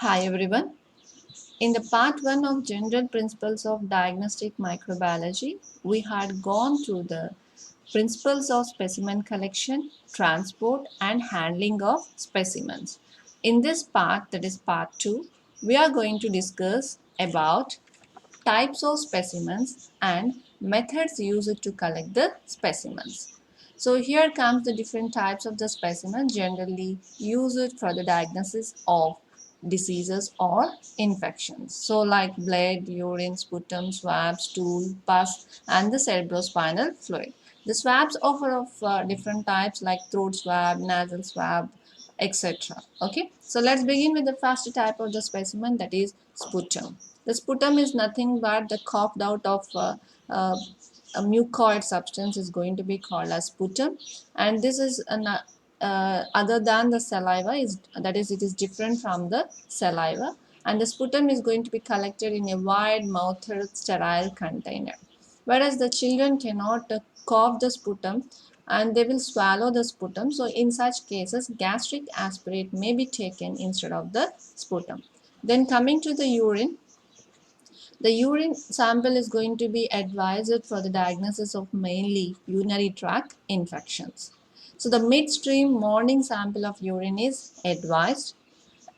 Hi everyone. In the part 1 of General Principles of Diagnostic Microbiology, we had gone through the principles of specimen collection, transport, and handling of specimens. In this part, that is part 2, we are going to discuss about types of specimens and methods used to collect the specimens. So here comes the different types of the specimen generally used for the diagnosis of diseases or infections. So like blood, urine, sputum, swab, stool, pus and the cerebrospinal fluid. The swabs offer of different types like throat swab, nasal swab, etc. Okay, so let's begin with the first type of the specimen, that is sputum. The sputum is nothing but the coughed out of uh, a mucoid substance is going to be called as sputum, and this is an other than the saliva, is that is it is different from the saliva, and the sputum is going to be collected in a wide mouthed sterile container, whereas the children cannot cough the sputum and they will swallow the sputum. So in such cases gastric aspirate may be taken instead of the sputum. Then coming to the urine, the urine sample is going to be advised for the diagnosis of mainly urinary tract infections. So the midstream morning sample of urine is advised,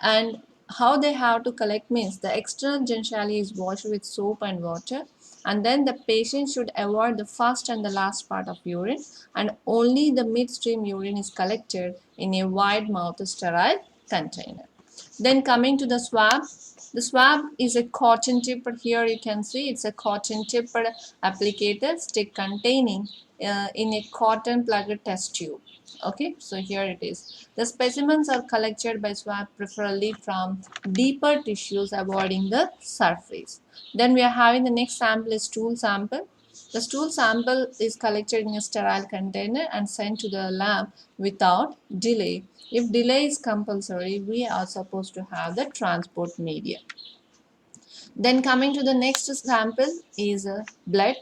and how they have to collect means the external genitalia is washed with soap and water, and then the patient should avoid the first and the last part of urine, and only the midstream urine is collected in a wide mouth sterile container. Then coming to the swab is a cotton tip. Here you can see it's a cotton tip applicator stick containing in a cotton plugged test tube. Okay, so here it is. The specimens are collected by swab preferably from deeper tissues avoiding the surface. Then we are having the next sample is stool sample. The stool sample is collected in a sterile container and sent to the lab without delay. If delay is compulsory, we are supposed to have the transport media. Then coming to the next sample is blood.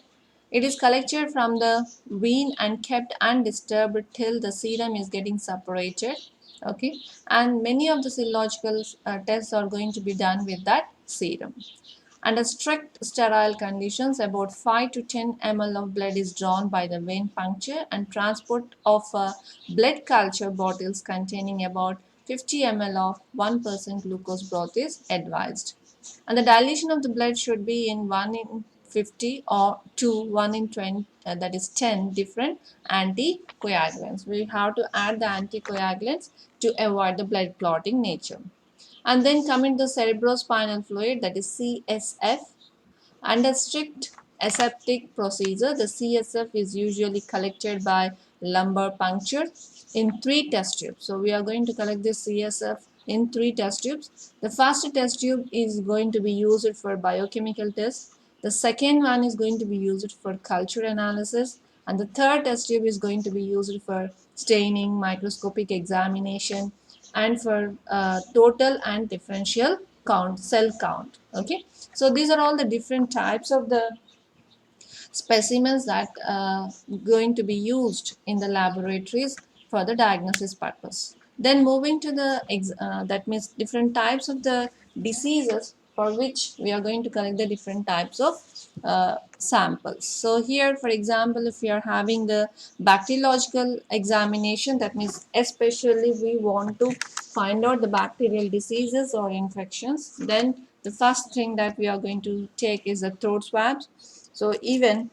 It is collected from the vein and kept undisturbed till the serum is getting separated. Okay, and many of the serological tests are going to be done with that serum. Under strict sterile conditions, about 5 to 10 ml of blood is drawn by the vein puncture, and transport of blood culture bottles containing about 50 ml of 1% glucose broth is advised. And the dilation of the blood should be in 1 in 50 or to 1 in 20, that is 10 different anticoagulants. We have to add the anticoagulants to avoid the blood clotting nature. And then coming to cerebrospinal fluid, that is CSF. Under strict aseptic procedure, the CSF is usually collected by lumbar puncture in 3 test tubes. So we are going to collect this CSF in 3 test tubes. The first test tube is going to be used for biochemical tests. The second one is going to be used for culture analysis, and the third test tube is going to be used for staining, microscopic examination, and for total and differential count, cell count. Okay, so these are all the different types of the specimens that going to be used in the laboratories for the diagnosis purpose. Then moving to the that means different types of the diseases for which we are going to collect the different types of samples. So here, for example, if we are having the bacteriological examination, that means especially we want to find out the bacterial diseases or infections, then the first thing that we are going to take is the throat swabs. So even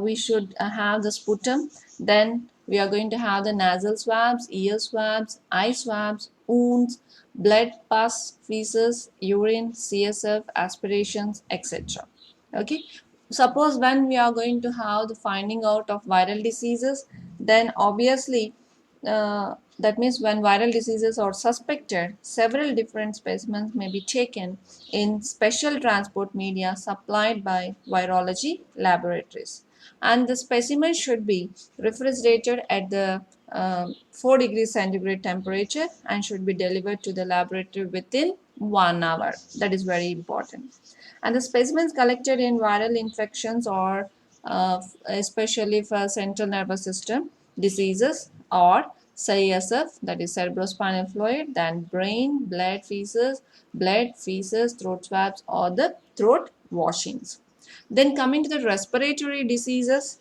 we should have the sputum. Then we are going to have the nasal swabs, ear swabs, eye swabs, wounds, blood, pus, feces, urine, CSF, aspirations, etc. Okay. Suppose when we are going to have the finding out of viral diseases, then obviously that means when viral diseases are suspected, several different specimens may be taken in special transport media supplied by virology laboratories. And the specimen should be refrigerated at the 4 degrees centigrade temperature and should be delivered to the laboratory within 1 hour. That is very important. And the specimens collected in viral infections or especially for central nervous system diseases or CSF, that is cerebrospinal fluid, then brain, blood, feces, throat swabs, or the throat washings. Then coming to the respiratory diseases,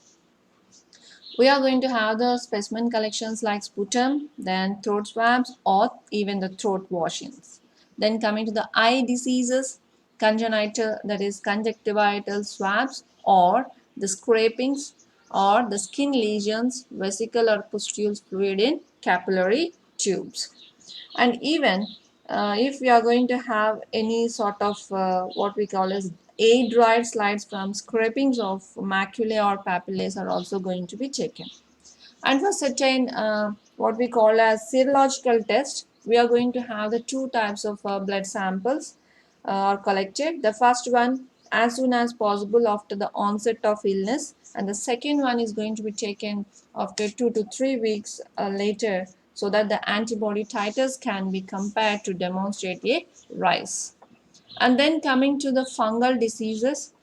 we are going to have the specimen collections like sputum, then throat swabs, or even the throat washings. Then coming to the eye diseases, congenital, that is conjunctival swabs, or the scrapings, or the skin lesions, vesicle or pustule fluid in capillary tubes. And even if we are going to have any sort of what we call as air-dried slides from scrapings of maculae or papillae are also going to be taken. And for certain what we call as serological test, we are going to have the two types of blood samples are collected. The first one as soon as possible after the onset of illness, and the second one is going to be taken after 2 to 3 weeks later, so that the antibody titers can be compared to demonstrate a rise. And then coming to the fungal diseases,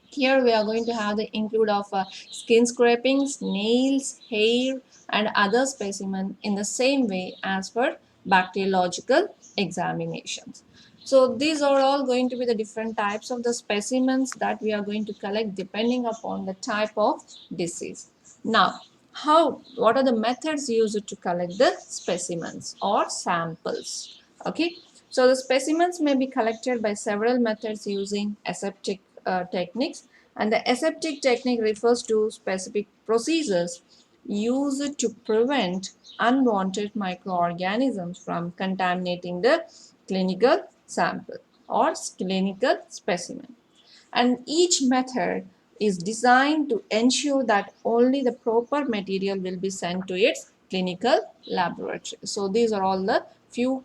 here we are going to have the include of skin scrapings, nails, hair, and other specimen in the same way as for bacteriological examinations. So these are all going to be the different types of the specimens that we are going to collect depending upon the type of disease. Now, what are the methods used to collect the specimens or samples? Okay, so the specimens may be collected by several methods using aseptic techniques, and the aseptic technique refers to specific procedures used to prevent unwanted microorganisms from contaminating the clinical sample or clinical specimen. And each method is designed to ensure that only the proper material will be sent to its clinical laboratory. So these are all the few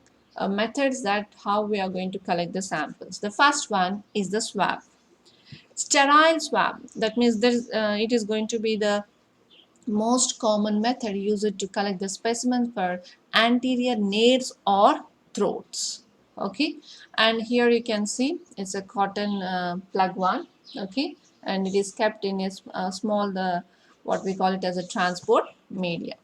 methods that how we are going to collect the samples. The first one is the swab. Sterile swab, that means it is going to be the most common method used to collect the specimens for anterior nares or throats. Okay, and here you can see it's a cotton plug one. Okay, and it is kept in a small what we call it as a transport medium.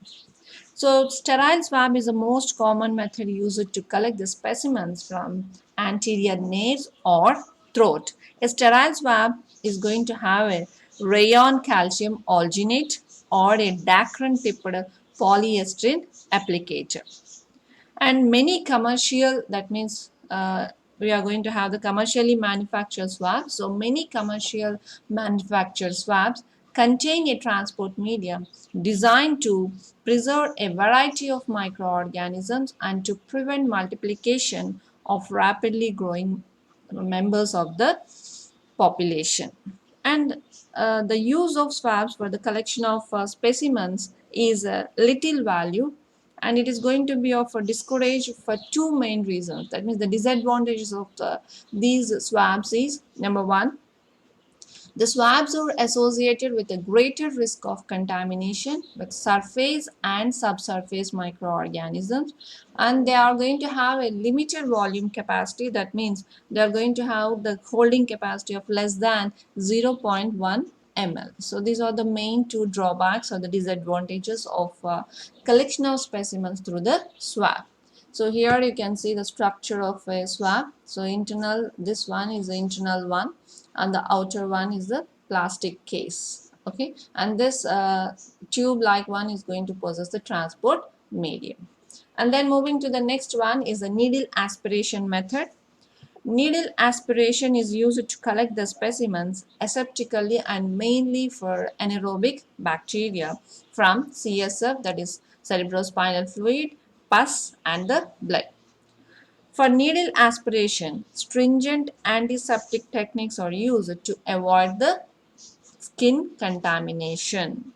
So sterile swab is the most common method used to collect the specimens from anterior nares or throat. A sterile swab is going to have a rayon calcium alginate or a Dacron tipped polyester applicator. And many commercial, that means we are going to have the commercially manufactured swabs. So many commercial manufactured swabs contain a transport medium designed to preserve a variety of microorganisms and to prevent multiplication of rapidly growing members of the population. And the use of swabs for the collection of specimens is little value, and it is going to be of a discourage for two main reasons. That means the disadvantages of these swabs is number one, the swabs are associated with a greater risk of contamination with surface and subsurface microorganisms, and they are going to have a limited volume capacity. That means they are going to have the holding capacity of less than 0.1 ml. So these are the main two drawbacks or the disadvantages of collection of specimens through the swab. So here you can see the structure of a swab. So internal, this one is the internal one, and the outer one is the plastic case. Okay, and this tube like one is going to possess the transport medium. And then moving to the next one is the needle aspiration method. Needle aspiration is used to collect the specimens aseptically and mainly for anaerobic bacteria from CSF, that is cerebrospinal fluid, pus, and the blood. For needle aspiration, stringent antiseptic techniques are used to avoid the skin contamination.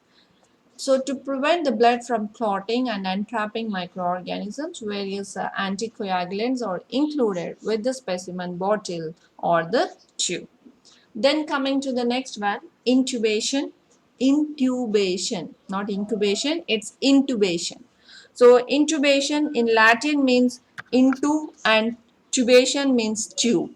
So to prevent the blood from clotting and entrapping microorganisms, various anticoagulants are included with the specimen bottle or the tube. Then coming to the next one, intubation. Intubation, not incubation, it's intubation. So intubation in Latin means into, and tubation means tube,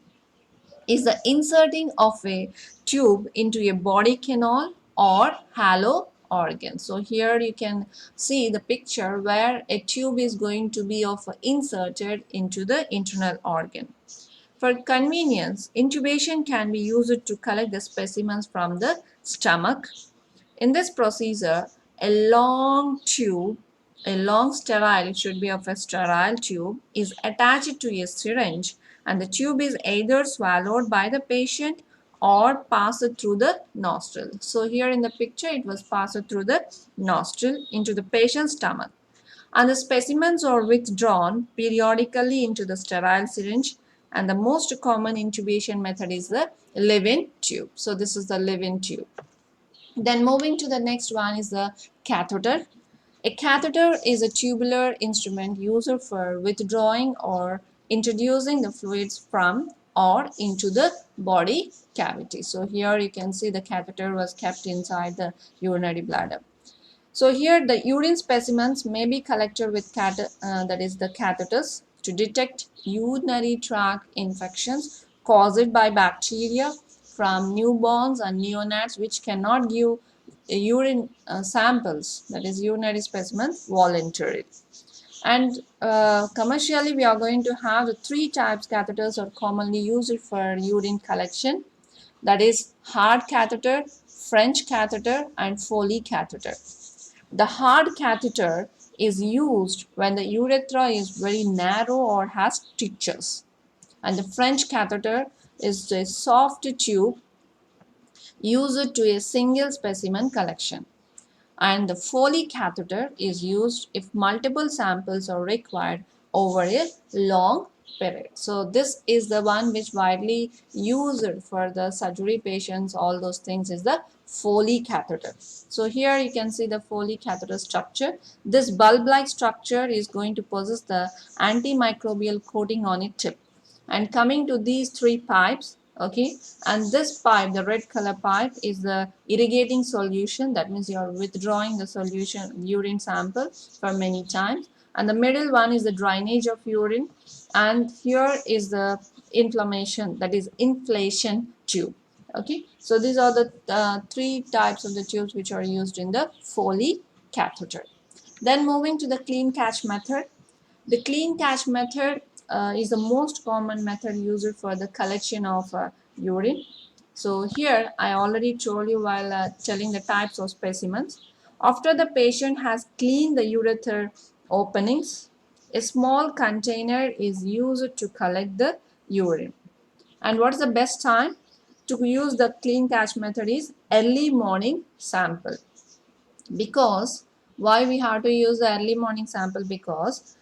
is the inserting of a tube into a body canal or hollow organ. So here you can see the picture where a tube is going to be inserted into the internal organ. For convenience, intubation can be used to collect the specimens from the stomach. In this procedure, a long tube, a long sterile, it should be of a sterile tube, is attached to a syringe, and the tube is either swallowed by the patient or passed through the nostril. So here in the picture, it was passed through the nostril into the patient's stomach, and the specimens are withdrawn periodically into the sterile syringe, and the most common intubation method is the live-in tube. So this is the live-in tube. Then moving to the next one is the catheter. A catheter is a tubular instrument used for withdrawing or introducing the fluids from or into the body cavity. So here you can see the catheter was kept inside the urinary bladder. So here the urine specimens may be collected with that is the catheters to detect urinary tract infections caused by bacteria from newborns and neonates which cannot give urine samples, that is urinary specimens, voluntarily. And commercially we are going to have the three types catheters are commonly used for urine collection, that is hard catheter, French catheter and Foley catheter. The hard catheter is used when the urethra is very narrow or has stitches, and the French catheter is a soft tube used to a single specimen collection, and the Foley catheter is used if multiple samples are required over a long period. So this is the one which widely used for the surgery patients, all those things, is the Foley catheter. So here you can see the Foley catheter structure. This bulb-like structure is going to possess the antimicrobial coating on its tip. And coming to these three pipes, okay, and this pipe, the red color pipe, is the irrigating solution. That means you are withdrawing the solution urine sample for many times, and the middle one is the drainage of urine, and here is the inflammation, that is inflation tube. Okay, so these are the three types of the tubes which are used in the Foley catheter. Then moving to the clean catch method. The clean catch method is the most common method used for the collection of urine. So here I already told you while telling the types of specimens. After the patient has cleaned the urethral openings, a small container is used to collect the urine. And what is the best time to use the clean catch method is early morning sample. Because why we have to use the early morning sample? Because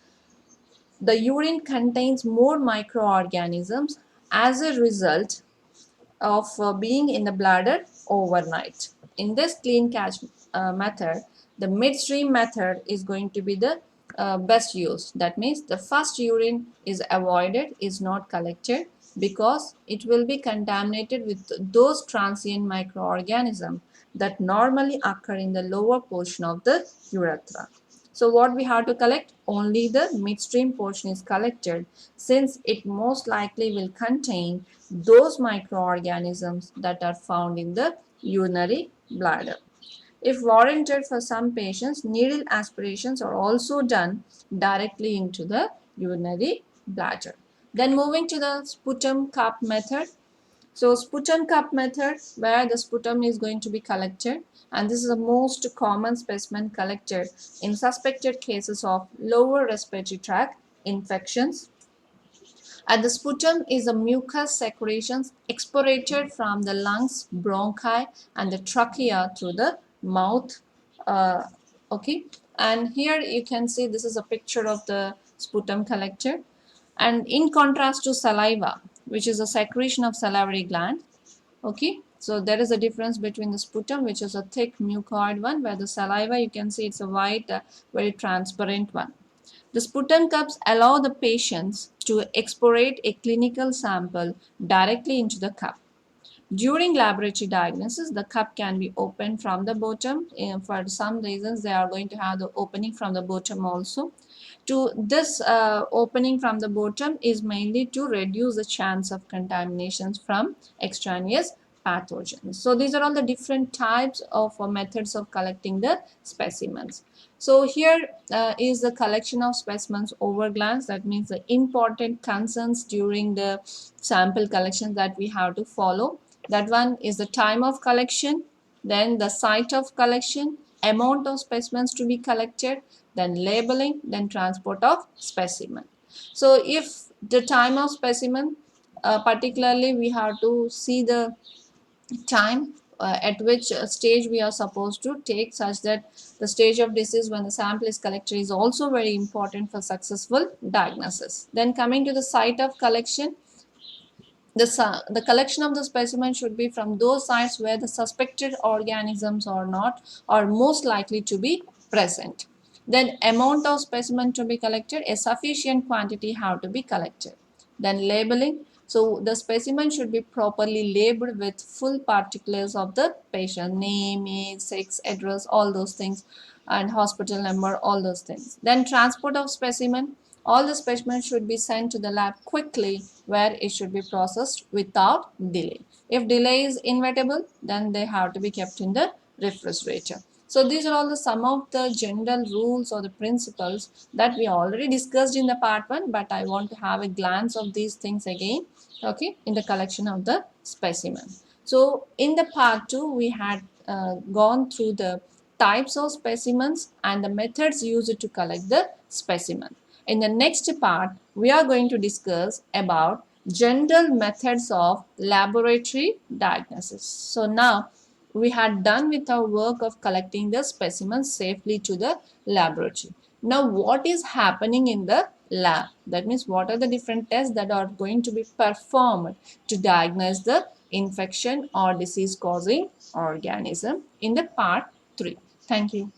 the urine contains more microorganisms as a result of being in the bladder overnight. In this clean catch method, the midstream method is going to be the best use. That means the first urine is avoided, is not collected, because it will be contaminated with those transient microorganisms that normally occur in the lower portion of the urethra. So what we have to collect? Only the midstream portion is collected, since it most likely will contain those microorganisms that are found in the urinary bladder. If warranted for some patients, needle aspirations are also done directly into the urinary bladder. Then moving to the sputum cup method. So sputum cup method, where the sputum is going to be collected, and this is the most common specimen collected in suspected cases of lower respiratory tract infections. And the sputum is a mucus secretions expirated from the lungs, bronchi, and the trachea through the mouth. Uh, okay, and here you can see this is a picture of the sputum collector. And in contrast to saliva, which is a secretion of salivary gland, okay, so there is a difference between the sputum, which is a thick mucoid one, where the saliva, you can see it's a white, very transparent one. The sputum cups allow the patients to export a clinical sample directly into the cup. During laboratory diagnosis, the cup can be opened from the bottom. For some reasons, they are going to have the opening from the bottom also. To this opening from the bottom is mainly to reduce the chance of contaminations from extraneous pathogens. So these are all the different types of methods of collecting the specimens. So here is the collection of specimens over glance. That means the important concerns during the sample collection that we have to follow. That one is the time of collection, then the site of collection, amount of specimens to be collected, then labeling, then transport of specimen. So if the time of specimen, particularly we have to see the time at which stage we are supposed to take, such that the stage of disease when the sample is collected is also very important for successful diagnosis. Then coming to the site of collection, the collection of the specimen should be from those sites where the suspected organisms are not or most likely to be present. Then amount of specimen to be collected, a sufficient quantity have to be collected. Then labeling. So the specimen should be properly labeled with full particulars of the patient, name, age, sex, address, all those things, and hospital number, all those things. Then transport of specimen. All the specimens should be sent to the lab quickly where it should be processed without delay. If delay is inevitable, then they have to be kept in the refrigerator. So these are all the some of the general rules or the principles that we already discussed in the part 1, but I want to have a glance of these things again, okay, in the collection of the specimen. So in the part 2, we had gone through the types of specimens and the methods used to collect the specimen. In the next part, we are going to discuss about general methods of laboratory diagnosis. So now we had done with our work of collecting the specimens safely to the laboratory. Now what is happening in the lab? That means what are the different tests that are going to be performed to diagnose the infection or disease causing organism in the part 3. Thank you.